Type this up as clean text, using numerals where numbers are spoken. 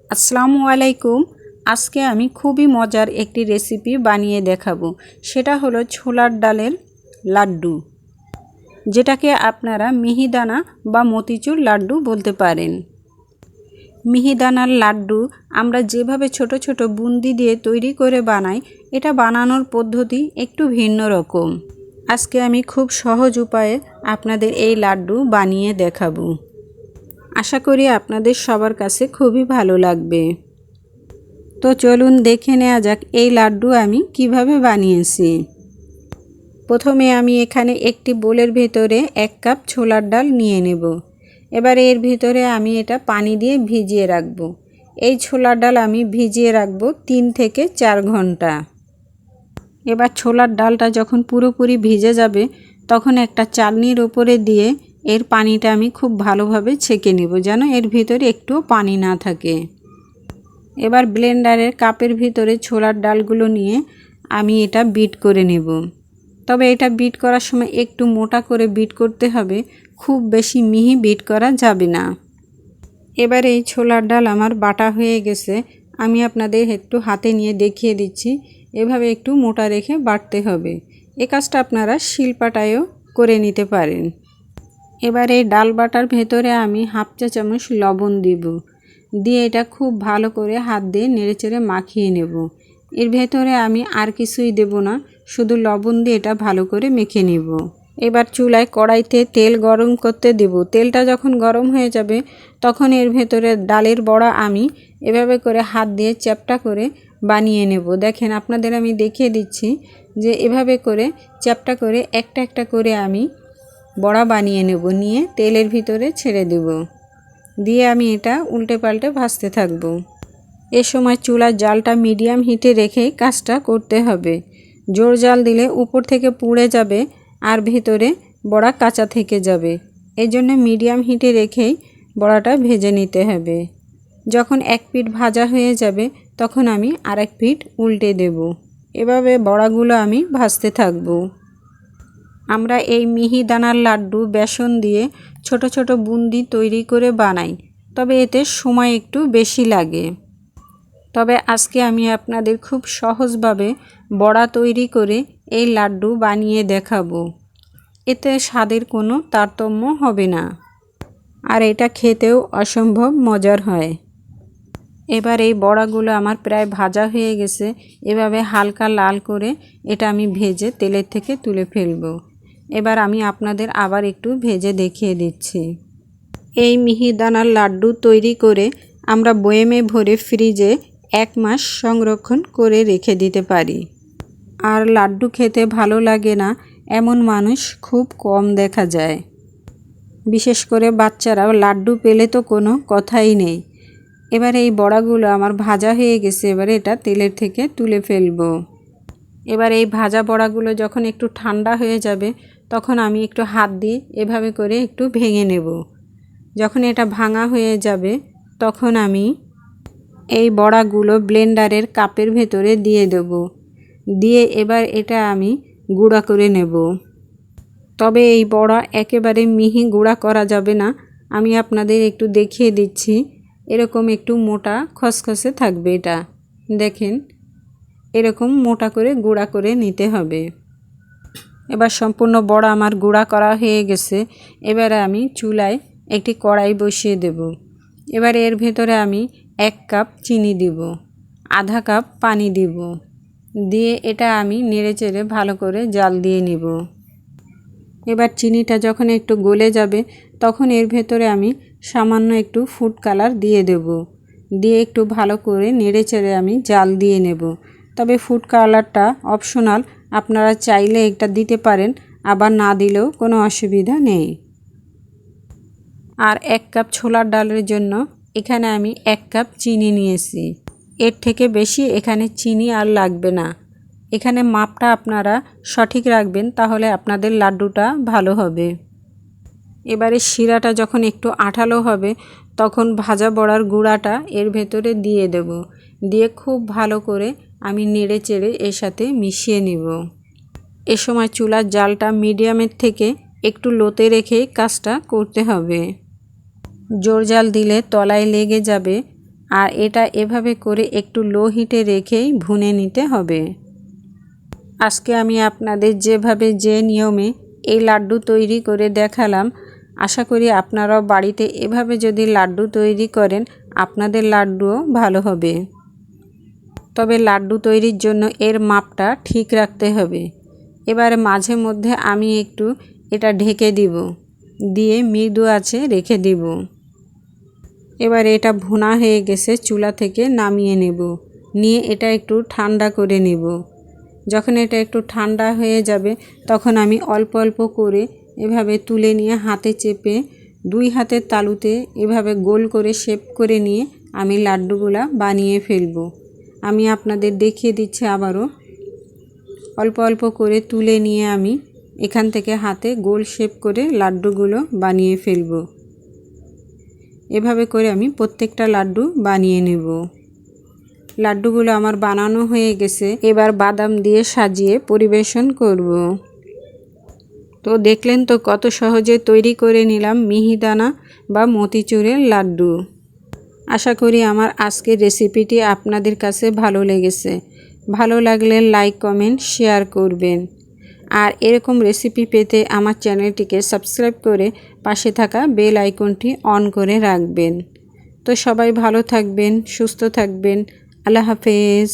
আসসালামু আলাইকুম। আজকে আমি খুবই মজার একটি রেসিপি বানিয়ে দেখাবো। সেটা হলো ছোলার ডালের লাড্ডু, যেটাকে আপনারা মিহিদানা বা মতিচুর লাড্ডু বলতে পারেন। মিহিদানার লাড্ডু আমরা যেভাবে ছোট ছোট বুন্দি দিয়ে তৈরি করে বানাই, এটা বানানোর পদ্ধতি একটু ভিন্ন রকম। আজকে আমি খুব সহজ উপায়ে আপনাদের এই লাড্ডু বানিয়ে দেখাবো। আশা করি আপনাদের সবার কাছে খুবই ভালো লাগবে। তো চলুন দেখে নেওয়া যাক এই লাড্ডু আমি কিভাবে বানিয়েছি। প্রথমে আমি এখানে একটি বোলের ভেতরে 1 কাপ ছোলার ডাল নিয়ে নেব। এবার এর ভিতরে আমি এটা পানি দিয়ে ভিজিয়ে রাখব। এই ছোলার ডাল আমি ভিজিয়ে রাখব 3 থেকে 4 ঘন্টা। এবার ছোলার ডালটা যখন পুরোপুরি ভিজে যাবে, তখন একটা চালনির উপরে দিয়ে এর পানিটা আমি খুব ভালোভাবে ছেঁকে নেব, যেন এর ভিতরে একটুও পানি না থাকে। এবার ব্লেন্ডারের কাপের ভিতরে ছোলার ডালগুলো নিয়ে আমি এটা বিট করে নেব। তবে এটা বিট করার সময় একটু মোটা করে বিট করতে হবে, খুব বেশি মিহি বিট করা যাবে না। এবার এই ছোলার ডাল আমার বাটা হয়ে গেছে। আমি আপনাদের একটু হাতে নিয়ে দেখিয়ে দিচ্ছি। এভাবে একটু মোটা রেখে বাটতে হবে। এই কাজটা আপনারা শিলপাটায়ও করে নিতে পারেন। এবার এই ডাল বাটার ভেতরে আমি 1/2 চা চামচ লবণ দিব। দিয়ে এটা খুব ভালো করে হাত দিয়ে নেড়েচেড়ে মাখিয়ে নেব। এর ভেতরে আমি আর কিছুই দেব না, শুধু লবণ দিয়ে এটা ভালো করে মেখে নেব। এবার চুলায় কড়াইতে তেল গরম করতে দেব। তেলটা যখন গরম হয়ে যাবে, তখন এর ভেতরে ডালের বড়া আমি এভাবে করে হাত দিয়ে চ্যাপ্টা করে বানিয়ে নেব। দেখেন, আপনাদের আমি দেখিয়ে দিচ্ছি যে এভাবে করে চ্যাপ্টা করে একটা একটা করে আমি বড়া বানিয়ে নেব। নিয়ে তেলের ভিতরে ছেড়ে দেব। দিয়ে আমি এটা উল্টে পাল্টে ভাজতে থাকব। এ সময় চুলার জালটা মিডিয়াম হিটে রেখে কাজটা করতে হবে। জোর জাল দিলে উপর থেকে পুড়ে যাবে আর ভেতরে বড়া কাঁচা থেকে যাবে। এই জন্য মিডিয়াম হিটে রেখেই বড়াটা ভেজে নিতে হবে। যখন এক পিঠ ভাজা হয়ে যাবে, তখন আমি আরেক পিঠ উল্টে দেব। এভাবে বড়াগুলো আমি ভাজতে থাকব। আমরা এই মিহিদানার লাড্ডু বেসন দিয়ে ছোট ছোট বুন্দি তৈরি করে বানাই, তবে এতে সময় একটু বেশি লাগে। তবে আজকে আমি আপনাদের খুব সহজভাবে বড়া তৈরি করে এই লাড্ডু বানিয়ে দেখাবো। এতে স্বাদের কোনো তারতম্য হবে না, আর এটা খেতেও অসম্ভব মজার হয়। এবার এই বড়াগুলো আমার প্রায় ভাজা হয়ে গেছে। এভাবে হালকা লাল করে এটা আমি ভেজে তেলের থেকে তুলে ফেলবো। এবার আমি আপনাদের আবার একটু ভেজে দেখিয়ে দিচ্ছি। এই মিহিদানার লাড্ডু তৈরি করে আমরা বয়েমে ভরে ফ্রিজে 1 মাস সংরক্ষণ করে রেখে দিতে পারি। আর লাড্ডু খেতে ভালো লাগে না এমন মানুষ খুব কম দেখা যায়। বিশেষ করে বাচ্চারা লাড্ডু পেলে তো কোনো কথাই নেই। এবার এই বড়াগুলো আমার ভাজা হয়ে গেছে। এবারে এটা তেলের থেকে তুলে ফেলবো। এবার এই ভাজা বড়াগুলো যখন একটু ঠান্ডা হয়ে যাবে, তখন আমি একটু হাত দিয়ে এভাবে করে একটু ভেঙে নেব। যখন এটা ভাঙা হয়ে যাবে, তখন আমি এই বড়াগুলো ব্লেন্ডারের কাপের ভেতরে দিয়ে দেব। দিয়ে এবার এটা আমি গুঁড়া করে নেব। তবে এই বড়া একেবারে মিহি গুঁড়া করা যাবে না। আমি আপনাদের একটু দেখিয়ে দিচ্ছি। এরকম একটু মোটা খসখসে থাকবে এটা। দেখেন, এরকম মোটা করে গুঁড়া করে নিতে হবে। এবার সম্পূর্ণ বড়া আমার গুঁড়া করা হয়ে গেছে। এবারে আমি চুলায় একটি কড়াই বসিয়ে দেব। এবার এর ভেতরে আমি 1 কাপ চিনি দিব, 1/2 কাপ পানি দিব। দিয়ে এটা আমি নেড়েচেড়ে ভালো করে জাল দিয়ে নিব। এবার চিনিটা যখন একটু গলে যাবে, তখন এর ভেতরে আমি সামান্য একটু ফুড কালার দিয়ে দেব। দিয়ে একটু ভালো করে নেড়েচেড়ে আমি জাল দিয়ে নেব। তবে ফুড কালারটা অপশনাল, আপনারা চাইলে এটা দিতে পারেন, আবার না দিলেও কোনো অসুবিধা নেই। আর 1 কাপ ছোলার ডালের জন্য এখানে আমি 1 কাপ চিনি নিয়েছি। এর থেকে বেশি এখানে চিনি আর লাগবে না। এখানে মাপটা আপনারা সঠিক রাখবেন, তাহলে আপনাদের লাড্ডুটা ভালো হবে। এবারে শিরাটা যখন একটু আঠালো হবে, তখন ভাজা বড়ার গুঁড়াটা এর ভেতরে দিয়ে দেব। দিয়ে খুব ভালো করে আমি নেড়ে চেড়ে এর সাথে মিশিয়ে নিব। এ সময় চুলার জালটা মিডিয়ামের থেকে একটু লোতে রেখে কাজটা করতে হবে। জোর জাল দিলে তলায় লেগে যাবে। আর এটা এভাবে করে একটু লো হিটে রেখেই ভুনে নিতে হবে। আজকে আমি আপনাদের যেভাবে যে নিয়মে এই লাড্ডু তৈরি করে দেখালাম, আশা করি আপনারাও বাড়িতে এভাবে যদি লাড্ডু তৈরি করেন আপনাদের লাড্ডুও ভালো হবে। তবে লাড্ডু তৈরির জন্য এর মাপটা ঠিক রাখতে হবে। এবারে মাঝে মধ্যে আমি একটু এটা ঢেকে দিব, দিয়ে মৃদু আঁচে রেখে দিব। এবার এটা ভুনা হয়ে গেছে, চুলা থেকে নামিয়ে নেব, নিয়ে এটা একটু ঠান্ডা করে নেব। যখন এটা একটু ঠান্ডা হয়ে যাবে তখন আমি অল্প অল্প করে এভাবে তুলে নিয়ে হাতে চেপে 2 হাতের তালুতে এভাবে গোল করে শেপ করে নিয়ে আমি লাড্ডুগুলা বানিয়ে ফেলবো। আমি আপনাদের দেখিয়ে দিচ্ছি আবারও। অল্প অল্প করে তুলে নিয়ে আমি এখান থেকে হাতে গোল শেপ করে লাড্ডুগুলো বানিয়ে ফেলবো। এভাবে করে আমি প্রত্যেকটা লাড্ডু বানিয়ে নেব। লাড্ডুগুলো আমার বানানো হয়ে গেছে, এবার বাদাম দিয়ে সাজিয়ে পরিবেশন করব। তো দেখলেন তো কত সহজে তৈরি করে নিলাম মিহিদানা বা মতিচুরের লাড্ডু। আশা করি আমার আজকের রেসিপিটি আপনাদের কাছে ভালো লেগেছে। ভালো লাগলে লাইক, কমেন্ট, শেয়ার করবেন। আর এরকম রেসিপি পেতে আমার চ্যানেলটিকে সাবস্ক্রাইব করে পাশে থাকা বেল আইকনটি অন করে রাখবেন। তো সবাই ভালো থাকবেন, সুস্থ থাকবেন। আল্লাহ হাফেজ।